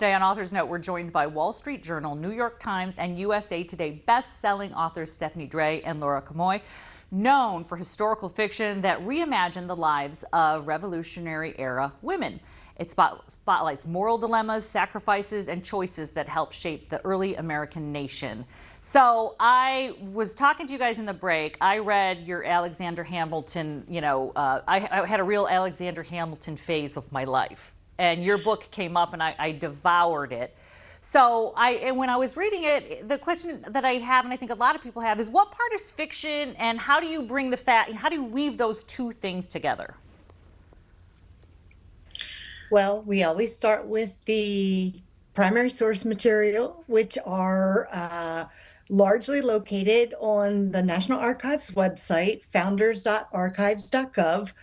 Today on Author's Note, we're joined by Wall Street Journal, New York Times, and USA Today best-selling authors Stephanie Dray and Laura Kamoie, known for historical fiction that reimagined the lives of Revolutionary-era women. It spotlights moral dilemmas, sacrifices, and choices that helped shape the early American nation. So I was talking to you guys in the break. I read your Alexander Hamilton, I had a real Alexander Hamilton phase of my life. And your book came up and I devoured it. So when I was reading it, the question that I have, and I think a lot of people have, is what part is fiction and how do you bring the fact, how do you weave those two things together? Well, we always start with the primary source material, which are largely located on the National Archives website, founders.archives.gov.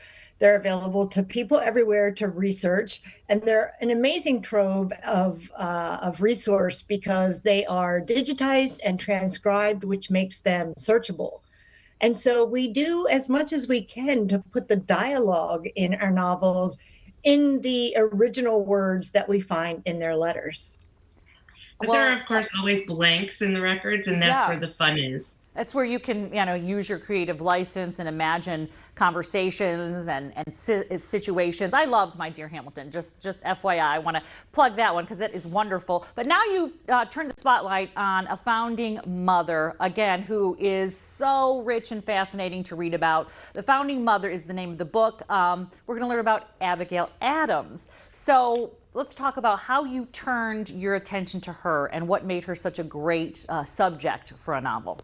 They're available to people everywhere to research, and they're an amazing trove of resource because they are digitized and transcribed, which makes them searchable. And so we do as much as we can to put the dialogue in our novels in the original words that we find in their letters. But there are, of course, always blanks in the records, and that's where the fun is. That's where you can, use your creative license and imagine conversations and situations. I loved My Dear Hamilton. Just FYI, I want to plug that one because it is wonderful. But now you've turned the spotlight on a founding mother, again, who is so rich and fascinating to read about. The Founding Mother is the name of the book. We're going to learn about Abigail Adams. So let's talk about how you turned your attention to her and what made her such a great subject for a novel.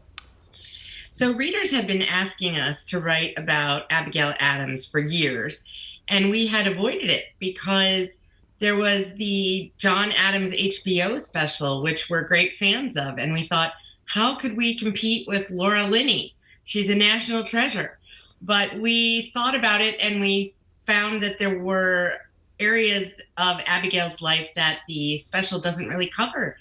So readers had been asking us to write about Abigail Adams for years, and we had avoided it because there was the John Adams HBO special, which we're great fans of, and we thought, how could we compete with Laura Linney? She's a national treasure. But we thought about it, and we found that there were areas of Abigail's life that the special doesn't really cover.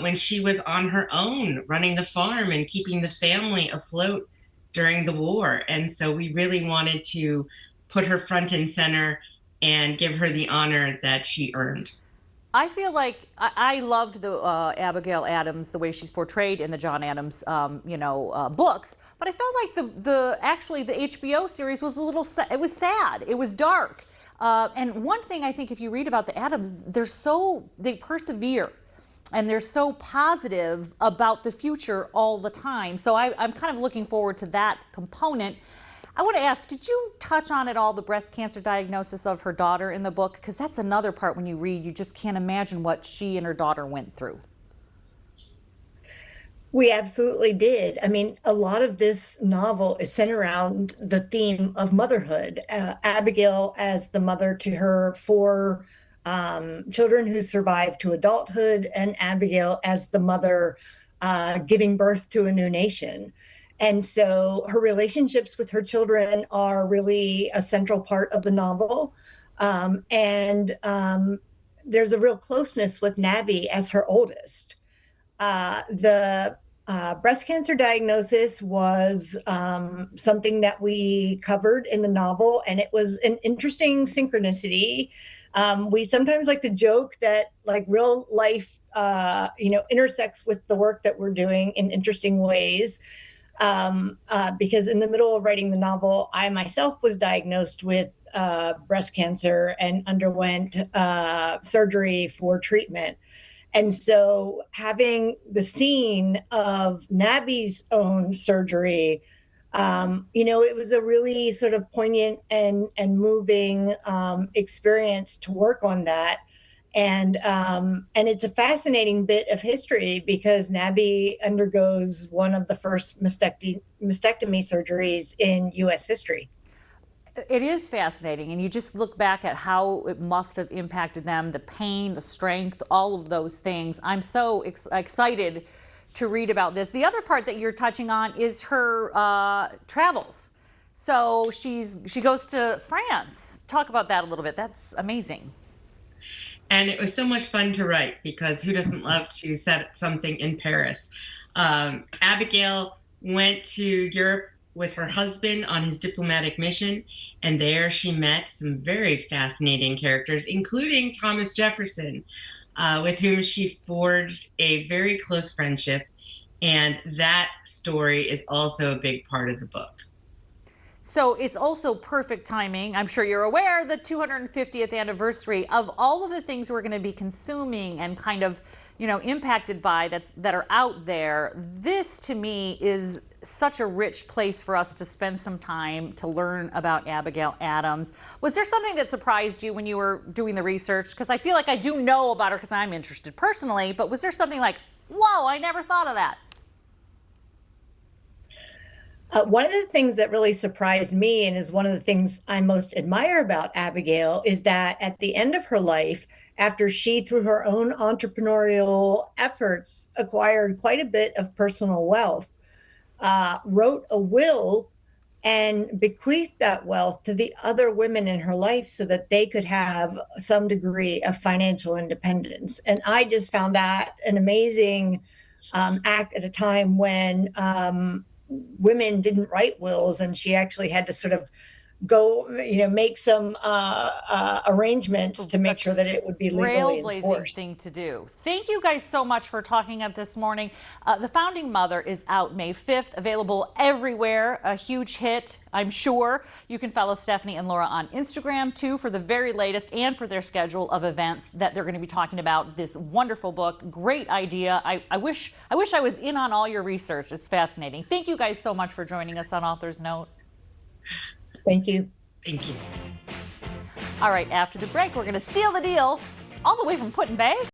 When she was on her own, running the farm and keeping the family afloat during the war. And so we really wanted to put her front and center and give her the honor that she earned. I feel like I loved the Abigail Adams, the way she's portrayed in the John Adams, books. But I felt like the HBO series was it was sad. It was dark. And one thing I think if you read about the Adams, they persevere. And they're so positive about the future all the time. So I'm kind of looking forward to that component. I want to ask, did you touch on at all the breast cancer diagnosis of her daughter in the book? Because that's another part when you read, you just can't imagine what she and her daughter went through. We absolutely did. I mean, a lot of this novel is centered around the theme of motherhood. Abigail as the mother to her four children who survived to adulthood, and Abigail as the mother giving birth to a new nation. And so her relationships with her children are really a central part of the novel. And there's a real closeness with Nabby as her oldest. The breast cancer diagnosis was something that we covered in the novel, and it was an interesting synchronicity. We sometimes like to joke that like real life, intersects with the work that we're doing in interesting ways. Because in the middle of writing the novel, I myself was diagnosed with breast cancer and underwent surgery for treatment. And so having the scene of Nabby's own surgery, it was a really sort of poignant and moving experience to work on that. And it's a fascinating bit of history because Nabby undergoes one of the first mastectomy surgeries in U.S. history. It is fascinating, and you just look back at how it must have impacted them, the pain, the strength, all of those things. I'm so excited to read about this. The other part that you're touching on is her travels. So she goes to France. Talk about that a little bit. That's amazing. And it was so much fun to write because who doesn't love to set something in Paris? Abigail went to Europe with her husband on his diplomatic mission, and there she met some very fascinating characters, including Thomas Jefferson. with whom she forged a very close friendship. And that story is also a big part of the book. So it's also perfect timing. I'm sure you're aware the 250th anniversary of all of the things we're going to be consuming and kind of, impacted by that are out there. This to me is such a rich place for us to spend some time to learn about Abigail Adams. Was there something that surprised you when you were doing the research? Because I feel like I do know about her because I'm interested personally, but was there something like, whoa, I never thought of that? One of the things that really surprised me, and is one of the things I most admire about Abigail, is that at the end of her life, after she, through her own entrepreneurial efforts, acquired quite a bit of personal wealth, wrote a will and bequeathed that wealth to the other women in her life so that they could have some degree of financial independence. And I just found that an amazing act at a time when women didn't write wills, and she actually had to sort of go, make some arrangements to make sure that it would be legally Trailblazing enforced. thing to do. Thank you guys so much for talking up this morning. The Founding Mother is out May 5th, available everywhere. A huge hit, I'm sure. You can follow Stephanie and Laura on Instagram too for the very latest and for their schedule of events that they're going to be talking about this wonderful book. Great idea. I wish I was in on all your research. It's fascinating. Thank you guys so much for joining us on Author's Note. Thank you. Thank you. All right, after the break, we're going to steal the deal all the way from Put-in-Bay.